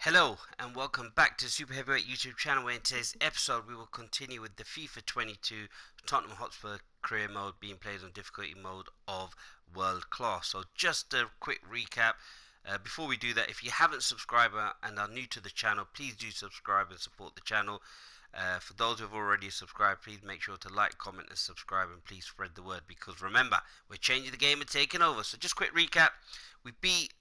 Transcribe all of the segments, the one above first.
Hello and welcome back to Super Heavyweight YouTube channel, where in today's episode we will continue with the FIFA 22 Tottenham Hotspur Career Mode being played on difficulty mode of World Class. So just a quick recap. Before we do that, if you haven't subscribed and are new to the channel, please do subscribe and support the channel. For those who have already subscribed, please make sure to like, comment and subscribe, and please spread the word, because remember, we're changing the game and taking over. So just quick recap. We beat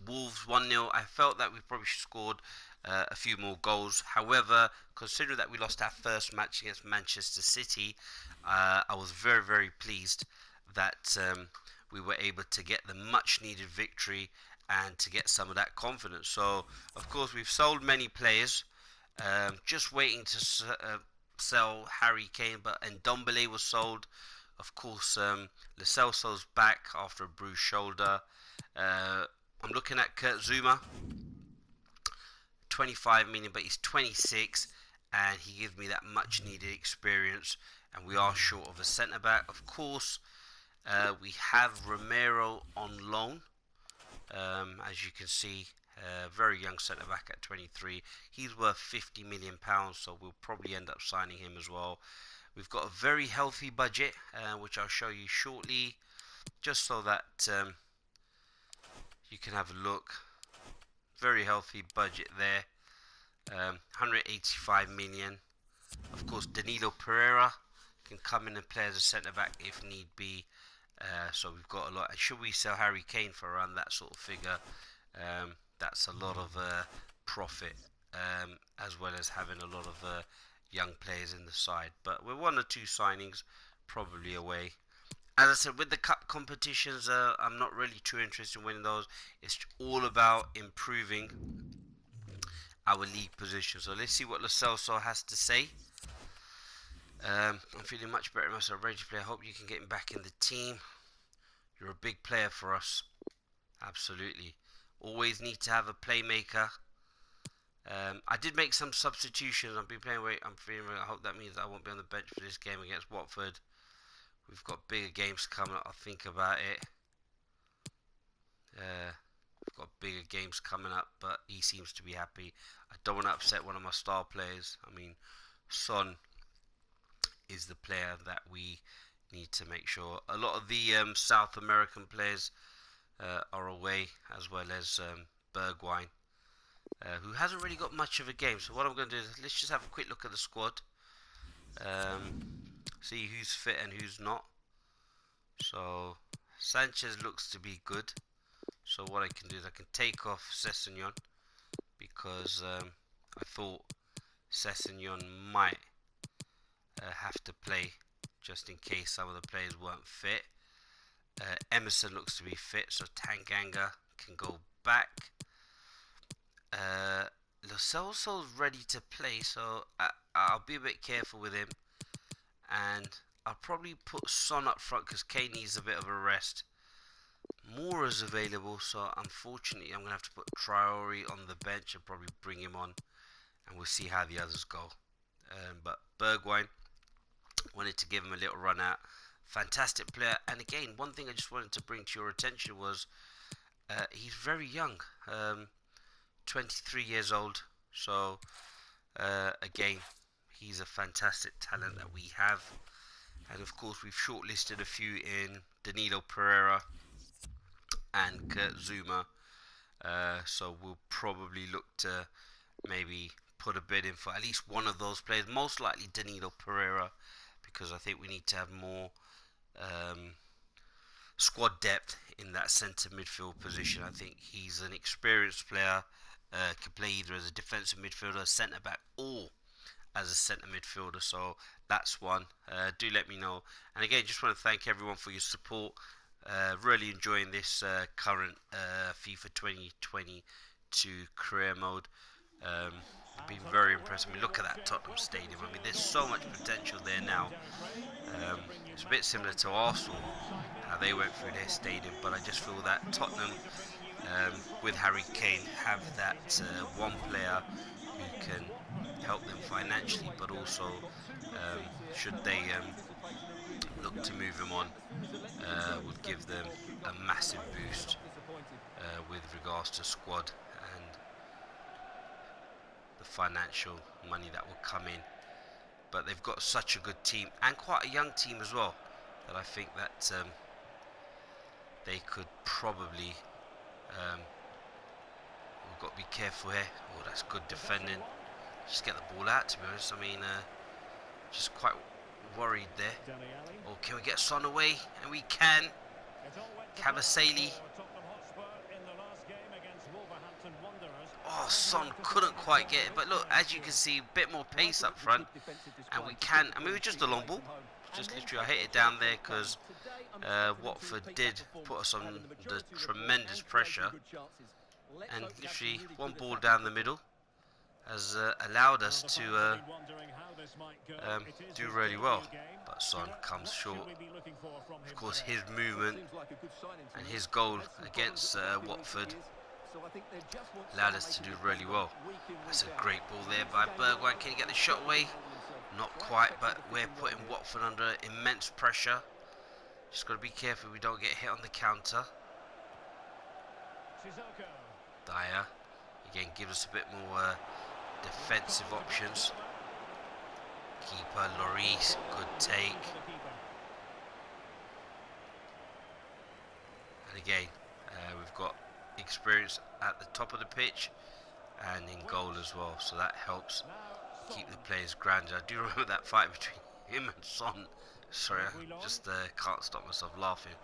Wolves 1-0. I felt that we probably scored a few more goals. However, considering that we lost our first match against Manchester City, I was very, very pleased that we were able to get the much needed victory and to get some of that confidence. So, of course, we've sold many players. Just waiting to sell Harry Kane, but Ndombele was sold. Of course, Lo Celso's back after a bruised shoulder. I'm looking at Kurt Zouma, 25 million, but he's 26, and he gives me that much needed experience. And we are short of a centre back. Of course, we have Romero on loan. As you can see, very young centre back at 23. He's worth £50 million, so we'll probably end up signing him as well. We've got a very healthy budget, which I'll show you shortly, just so that you can have a look. Very healthy budget there. 185 million. Of course, Danilo Pereira can come in and play as a centre back if need be. So we've got a lot. And should we sell Harry Kane for around that sort of figure, that's a lot of profit, as well as having a lot of young players in the side. But we're one or two signings probably away. As I said, with the cup competitions, I'm not really too interested in winning those. It's all about improving our league position. So let's see what Lo Celso has to say. I'm feeling much better myself. Ready to play. I hope you can get him back in the team. You're a big player for us. Absolutely. Always need to have a playmaker. I did make some substitutions. I've been playing weight. I'm feeling. I hope that means I won't be on the bench for this game against Watford. We've got bigger games coming up. I'll think about it. We've got bigger games coming up, but he seems to be happy. I don't want to upset one of my star players. I mean, Son is the player that we need to make sure. A lot of the South American players are away, as well as Bergwijn, who hasn't really got much of a game. So what I'm going to do is, let's just have a quick look at the squad. See who's fit and who's not. So Sanchez looks to be good. So what I can do is I can take off Sessegnon, because I thought Sessegnon might have to play just in case some of the players weren't fit. Emerson looks to be fit, so Tanganga can go back. Lo Celso's ready to play, so I'll be a bit careful with him. And I'll probably put Son up front because Kane needs a bit of a rest. Moura's available, so unfortunately I'm going to have to put Traore on the bench and probably bring him on, and we'll see how the others go. But Bergwijn, wanted to give him a little run out. Fantastic player. And again, one thing I just wanted to bring to your attention was he's very young, 23 years old. So again, he's a fantastic talent that we have. And of course, we've shortlisted a few in Danilo Pereira and Kurt Zouma. So we'll probably look to maybe put a bid in for at least one of those players. Most likely Danilo Pereira, because I think we need to have more squad depth in that centre midfield position. I think he's an experienced player, can play either as a defensive midfielder, centre back, or as a centre midfielder. So that's one. Do let me know. And again, just want to thank everyone for your support. Really enjoying this current FIFA 2022 career mode. Been very impressed. I mean, look at that Tottenham Stadium. I mean, there's so much potential there now. It's a bit similar to Arsenal, how they went through their stadium, but I just feel that Tottenham, with Harry Kane, have that one player who can help them financially, but also should they look to move him on, would give them a massive boost with regards to squad and financial money that will come in. But they've got such a good team, and quite a young team as well, that I think that they could probably... we've got to be careful here. Oh, that's good defending. Just get the ball out, to be honest. I mean, just quite worried there. Oh, can we get Son away? And we can. Kabasele. Oh, Son couldn't quite get it. But look, as you can see, a bit more pace up front. And we can. I mean, it was just a long ball. Just literally, I hit it down there because Watford did put us on the tremendous pressure. And literally, one ball down the middle has allowed us to do really well, but Son comes short. Of course, his movement and his goal against Watford allowed us to do really well. That's a great ball there by Bergwijn. Can he get the shot away? Not quite, but we're putting Watford under immense pressure. Just got to be careful we don't get hit on the counter. Dyer again gives us a bit more defensive options. Keeper Lloris, good take. And again, we've got experience at the top of the pitch and in goal as well, so that helps keep the players grounded. I do remember that fight between him and Son. Sorry, I just can't stop myself laughing.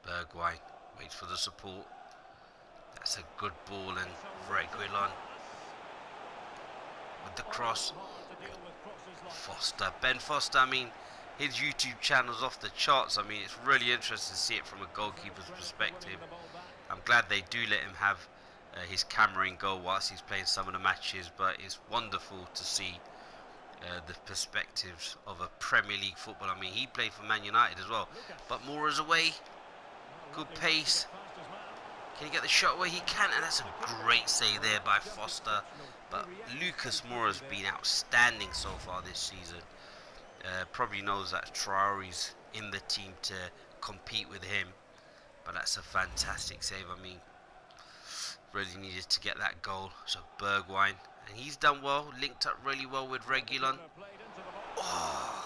Bergwijn waits for the support. That's a good ball, and Reguilon with the cross. Foster, Ben Foster, I mean, his YouTube channel's off the charts. I mean, it's really interesting to see it from a goalkeeper's perspective. I'm glad they do let him have his camera in goal whilst he's playing some of the matches, but it's wonderful to see the perspectives of a Premier League football. I mean, he played for Man United as well. But Moura's away, good pace. Can he get the shot where he can? And that's a great save there by Foster. But Lucas Moura's been outstanding so far this season. Probably knows that Traore's in the team to compete with him. But that's a fantastic save. I mean, really needed to get that goal. So Bergwijn. And he's done well. Linked up really well with Reguilon. Oh,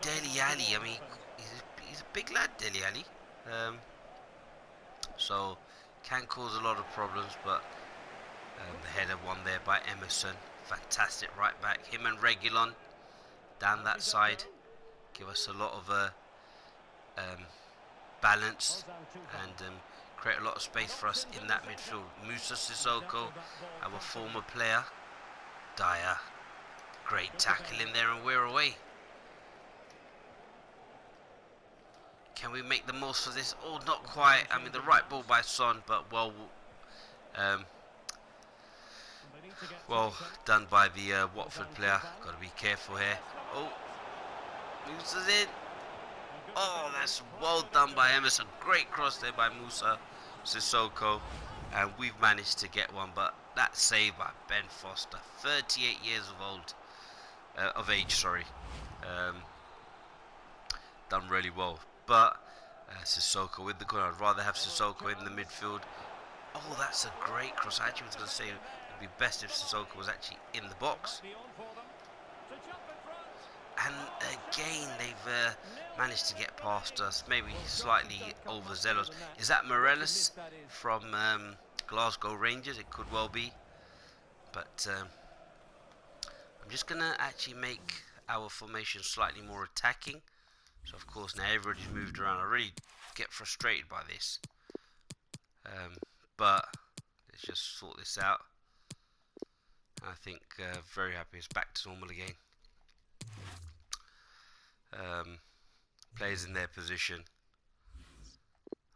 Dele Alli. I mean, he's a big lad, Dele Alli. So can cause a lot of problems, but the header won there by Emerson. Fantastic right back. Him and Reguilon down that side give us a lot of balance and create a lot of space for us in that midfield. Moussa Sissoko, our former player. Dyer, great tackle in there, and we're away. Can we make the most of this? Oh, not quite. I mean, the right ball by Son, but well done by the Watford player. Got to be careful here. Oh, Moussa's in. Oh, that's well done by Emerson. Great cross there by Moussa Sissoko. And we've managed to get one, but that save by Ben Foster, 38 years of age, sorry. Done really well. But Sissoko with the goal. I'd rather have Sissoko in the midfield. Oh, that's a great cross. I actually was going to say it'd be best if Sissoko was actually in the box. And again, they've managed to get past us. Maybe slightly overzealous. Is that Morelos from Glasgow Rangers? It could well be. But I'm just going to actually make our formation slightly more attacking. So of course now everybody's moved around. I really get frustrated by this, but let's just sort this out. I think very happy it's back to normal again. Players in their position.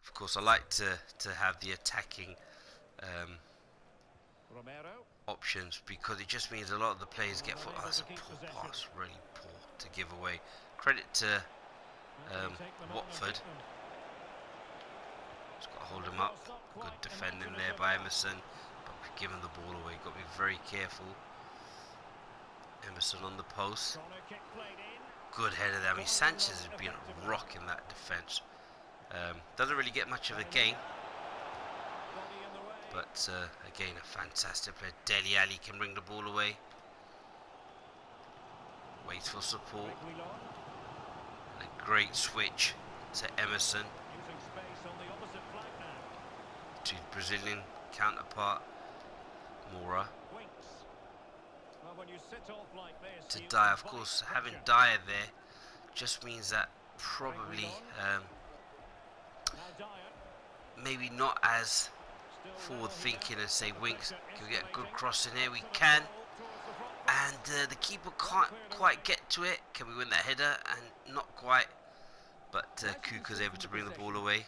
Of course I like to have the attacking options, because it just means a lot of the players get foot. Oh, that's a poor pass, really poor to give away. Credit to Watford. Just got to hold him up. Good defending there by Emerson, but we've given the ball away. Got to be very careful. Emerson on the post. Good header there. I mean, Sanchez has been a rock in that defence. Doesn't really get much of a game, But again, a fantastic player. Dele Alli can bring the ball away. Waits for support. And a great switch to Emerson. To Brazilian counterpart, Moura. To Dyer, of course, having Dyer there just means that probably maybe not as forward thinking as say Winks. Can we get a good cross in here? We can. And the keeper can't quite get to it. Can we win that header? And not quite. But Kuka's able to bring the ball away.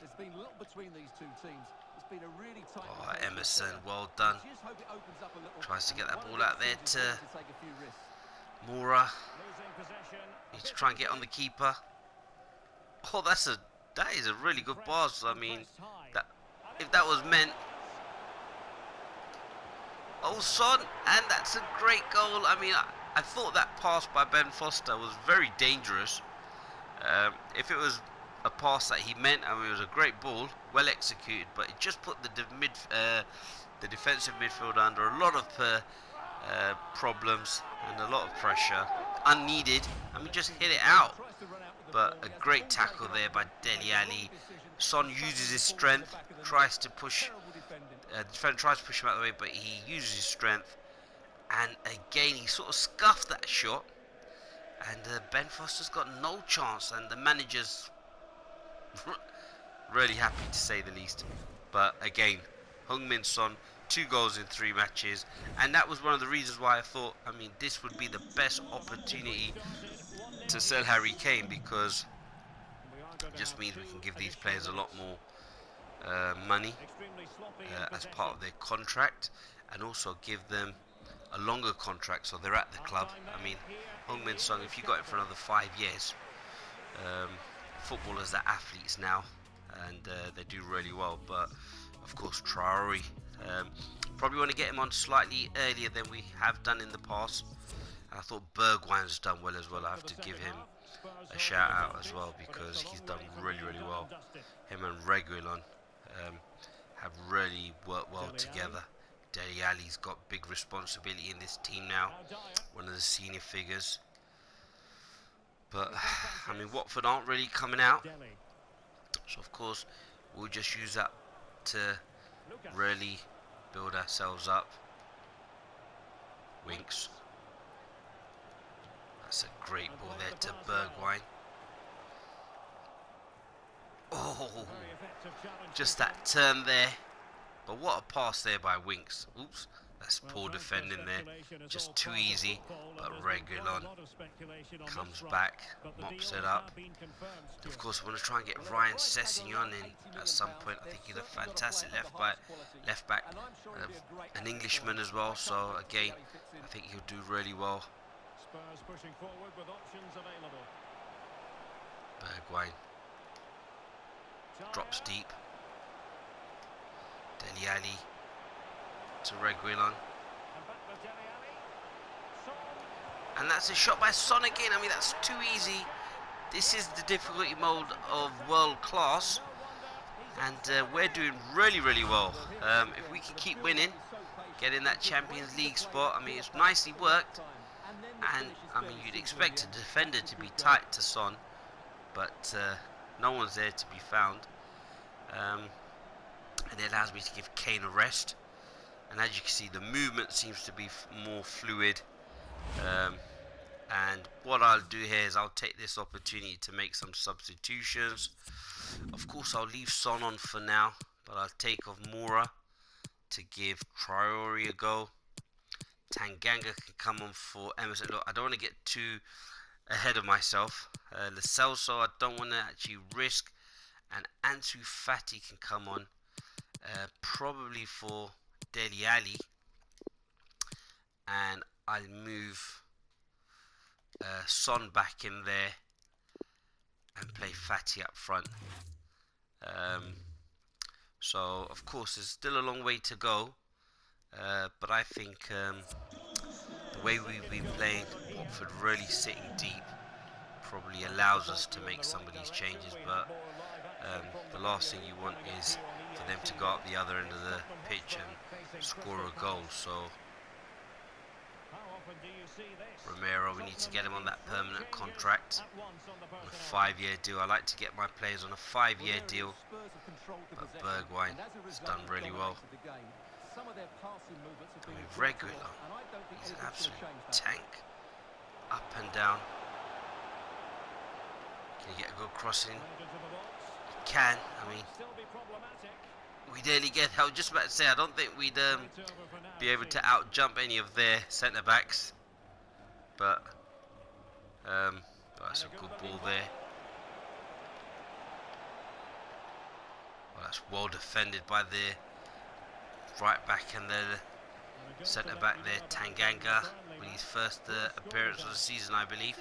Oh, Emerson, well done. Tries to get that ball out there to Moura. Needs to try and get on the keeper. Oh, that is a really good pass. I mean, if that was meant. Oh, Son, and that's a great goal. I mean, I thought that pass by Ben Foster was very dangerous. If it was a pass that he meant, I mean, it was a great ball, well executed, but it just put the defensive midfielder under a lot of problems and a lot of pressure, unneeded. I mean, just hit it out. But a great tackle there by Dele Alli. Son uses his strength, tries to push. The defender tries to push him out of the way, but he uses his strength. And again, he sort of scuffed that shot. And Ben Foster's got no chance, and the manager's really happy to say the least. But again, Heung-min Son, 2 goals in 3 matches, and that was one of the reasons why I thought, I mean, this would be the best opportunity to sell Harry Kane, because it just means we can give these players a lot more money as part of their contract, and also give them a longer contract so they're at the club. I mean, Heung-min Son, if you got it for another 5 years, footballers are athletes now, and they do really well. But of course, Traore, probably want to get him on slightly earlier than we have done in the past. I thought Bergwijn's done well as well. I have to give him a shout out as well, because he's done really well. Him and Reguilon have really worked well together. Dele Alli's got big responsibility in this team now, one of the senior figures. But I mean, Watford aren't really coming out, so of course we'll just use that to really build ourselves up. Winks. That's a great ball there to Bergwijn. Oh, just that turn there. But what a pass there by Winks. Oops, that's poor defending there. Just too easy. But Reguilon comes back, mops it up. Of course, we want to try and get Ryan Sessegnon in at some point. I think he's a fantastic left back, an Englishman as well. So again, I think he'll do really well. Bergwijn drops deep. Dele Alli to Reguilon. And that's a shot by Son again. I mean, that's too easy. This is the difficulty mode of world class. And we're doing really well. If we can keep winning, getting that Champions League spot, I mean, it's nicely worked. And, I mean, you'd expect a defender to be tight to Son. But no one's there to be found. And it allows me to give Kane a rest, and as you can see, the movement seems to be more fluid. And what I'll do here is I'll take this opportunity to make some substitutions. Of course, I'll leave Son on for now, but I'll take off Moura to give Traore a go. Tanganga can come on for Emerson. Look, I don't want to get too ahead of myself. Lo Celso, I don't want to actually risk, and Ansu Fati can come on. Probably for Dele Alli, and I'll move Son back in there and play Fati up front. So of course there's still a long way to go, but I think the way we've been playing, Watford really sitting deep, probably allows us to make some of these changes. But the last thing you want is for them to go up the other end of the pitch and score a goal. So Romero, we need to get him on that permanent contract on a 5-year deal. I like to get my players on a 5-year deal, but Bergwijn has done really well. And with regular, he's an absolute tank, up and down. Can he get a good crossing? He can. I mean, we nearly get. I was just about to say, I don't think we'd be able to out jump any of their centre backs, but that's a good ball there. Well, that's well defended by the right back and the centre back there, Tanganga, with his first appearance of the season, I believe.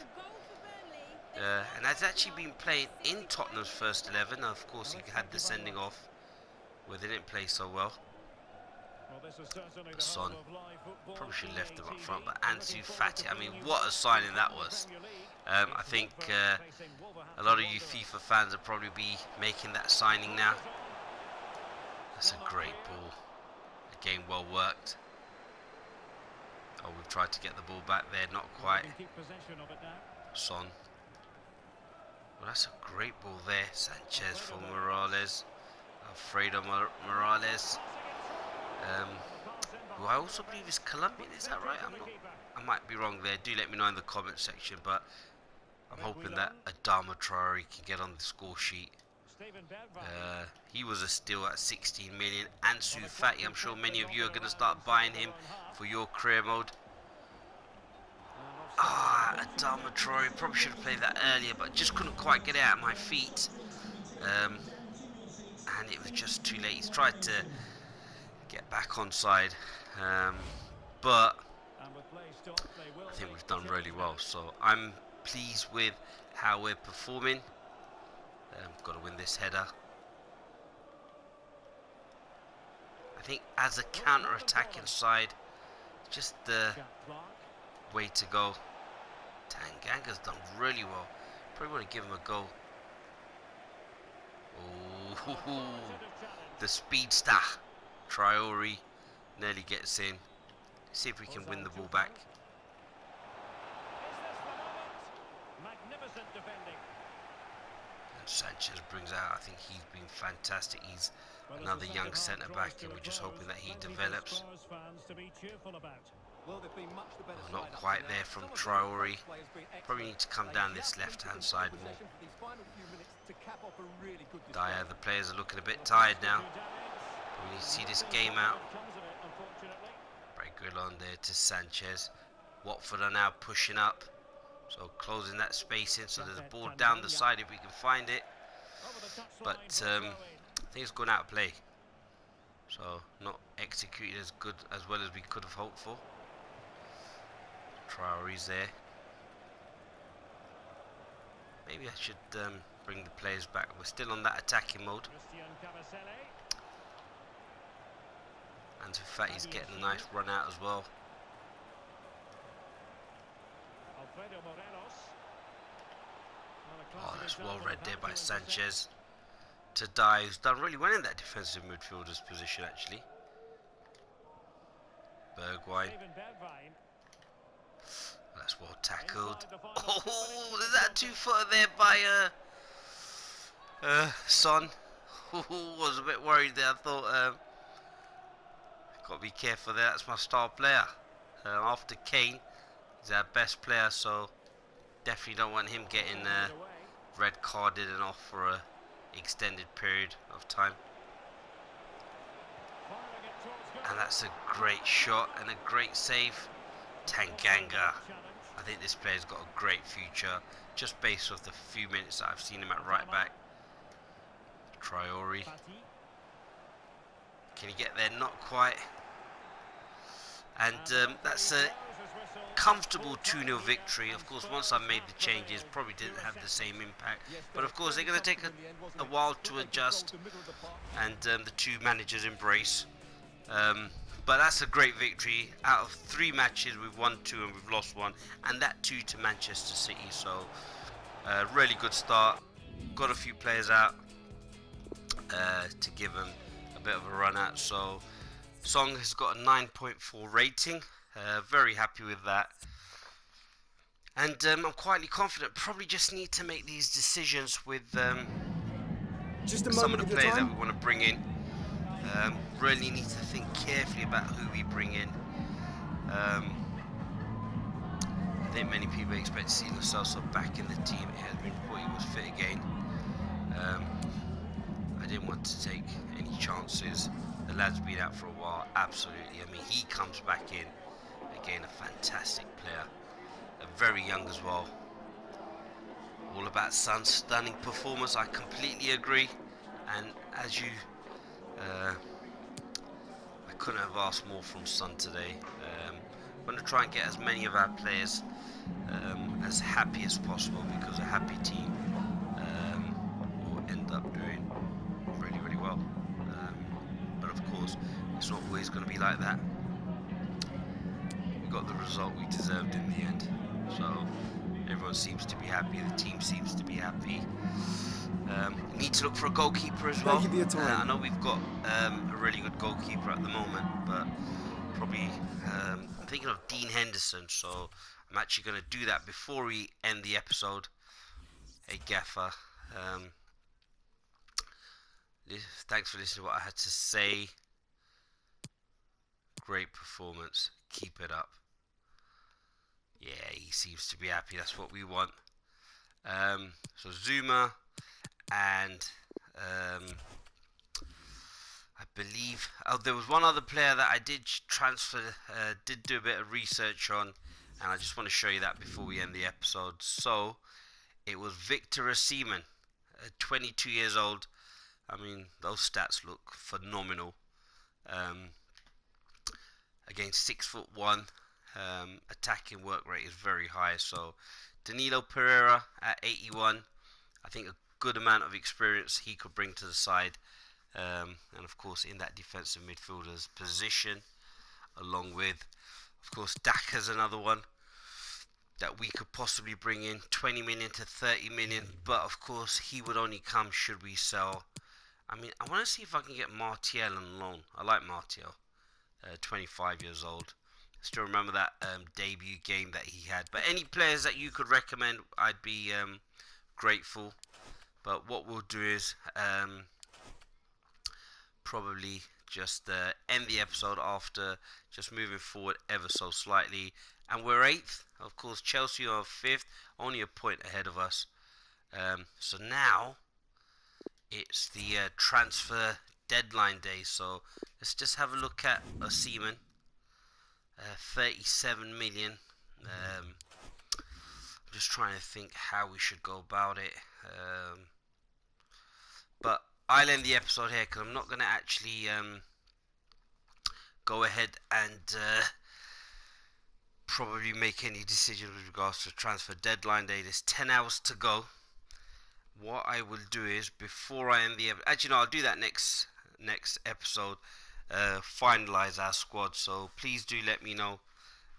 And has actually been playing in Tottenham's first 11. Of course, he had the sending off where they didn't play so well. But Son probably should have left them up front. But Ansu Fati, I mean, what a signing that was. I think a lot of you FIFA fans will probably be making that signing now. That's a great ball. Again, well worked. Oh, we've tried to get the ball back there, not quite. Son. Well, that's a great ball there. Sanchez for Morales. Alfredo Morales. Who I also believe is Colombian, is that right? I might be wrong there. Do let me know in the comment section, but I'm hoping that Adama Traore can get on the score sheet. He was a steal at 16 million. Ansu Fati, I'm sure many of you are going to start buying him for your career mode. Adama Traore, probably should have played that earlier, but just couldn't quite get it out of my feet. And it was just too late. He's tried to get back onside, but I think we've done really well. So I'm pleased with how we're performing. Got to win this header. I think as a counter-attacking side, just the way to go. Tanganga's done really well. Probably want to give him a go. Oh, the speedster Traore nearly gets in. See if we can win the ball back. And Sanchez brings out. I think he's been fantastic. He's another young centre back, and we're just hoping that he develops. Well, not quite there from Traore. Probably need to come down this left-hand side more. Dyer, the players are looking a bit tired now. We need to see this game out. Break good on there to Sanchez. Watford are now pushing up, so closing that space in. So there's a ball down the side if we can find it. But I think it's gone out of play. So not executed as good as well as we could have hoped for. Traore's there. Maybe I should bring the players back. We're still on that attacking mode. Ansu Fati's getting a nice run out as well. Oh, that's well read there by Sanchez. To Dyer, who's done really well in that defensive midfielder's position actually. Bergwijn. That's well tackled. Oh, is that 2-footer there by Son? Was a bit worried there. I thought got to be careful there. That's my star player. After Kane, he's our best player, so definitely don't want him getting red carded and off for a extended period of time. And that's a great shot and a great save. Tanganga. I think this player's got a great future, just based off the few minutes that I've seen him at right back. Traore. Can he get there? Not quite. And that's a comfortable 2-0 victory. Of course, once I made the changes, probably didn't have the same impact. But of course, they're going to take a while to adjust, and the two managers embrace. But that's a great victory. Out of 3 matches, we've won 2 and we've lost 1, and that 2 to Manchester City. So, really good start. Got a few players out to give them a bit of a run out. So, Song has got a 9.4 rating. Very happy with that. And I'm quietly confident. Probably just need to make these decisions with some of the players that we want to bring in. Really need to think carefully about who we bring in. I think many people expect to see Lo Celso back in the team. It has been reported he was fit again. I didn't want to take any chances. The lad's been out for a while, absolutely. I mean, he comes back in. Again, a fantastic player. Very young as well. All about Son's stunning performance, I completely agree. And as you... I couldn't have asked more from Son today. I'm going to try and get as many of our players as happy as possible, because a happy team will end up doing really, really well. But of course, it's not always going to be like that. We got the result we deserved in the end. So everyone seems to be happy, the team seems to be happy. Need to look for a goalkeeper as well. I know we've got a really good goalkeeper at the moment, but probably I'm thinking of Dean Henderson, so I'm actually going to do that before we end the episode. Hey Gaffer, thanks for listening to what I had to say. Great performance, keep it up. Yeah, he seems to be happy, that's what we want. So Zuma and I believe there was one other player that I did transfer, did do a bit of research on, and I just want to show you that before we end the episode. So it was Victor Osimhen, 22 years old. I mean, those stats look phenomenal. Again, 6'1", attacking work rate is very high. So Danilo Pereira at 81, I think a good amount of experience he could bring to the side. And of course in that defensive midfielder's position, along with, of course, Daka's another one that we could possibly bring in, 20 million to 30 million, but of course he would only come should we sell. I mean, I want to see if I can get Martial on loan. I like Martial, 25 years old. Still remember that debut game that he had. But any players that you could recommend, I'd be grateful. But what we'll do is probably just end the episode after just moving forward ever so slightly. And we're 8th. Of course, Chelsea are 5th, only a point ahead of us. So now it's the transfer deadline day. So let's just have a look at Osimhen. 37 million. I'm just trying to think how we should go about it. But I'll end the episode here because I'm not going to actually go ahead and probably make any decisions with regards to transfer deadline day. There's 10 hours to go. What I will do is, before I end the episode, actually no, I'll do that next episode, finalize our squad. So please do let me know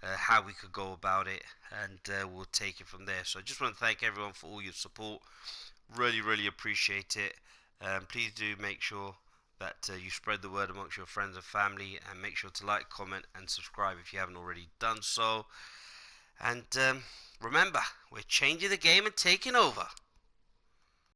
how we could go about it, and we'll take it from there. So I just want to thank everyone for all your support. Really appreciate it. Please do make sure that you spread the word amongst your friends and family, and make sure to like, comment and subscribe if you haven't already done so. And remember, we're changing the game and taking over.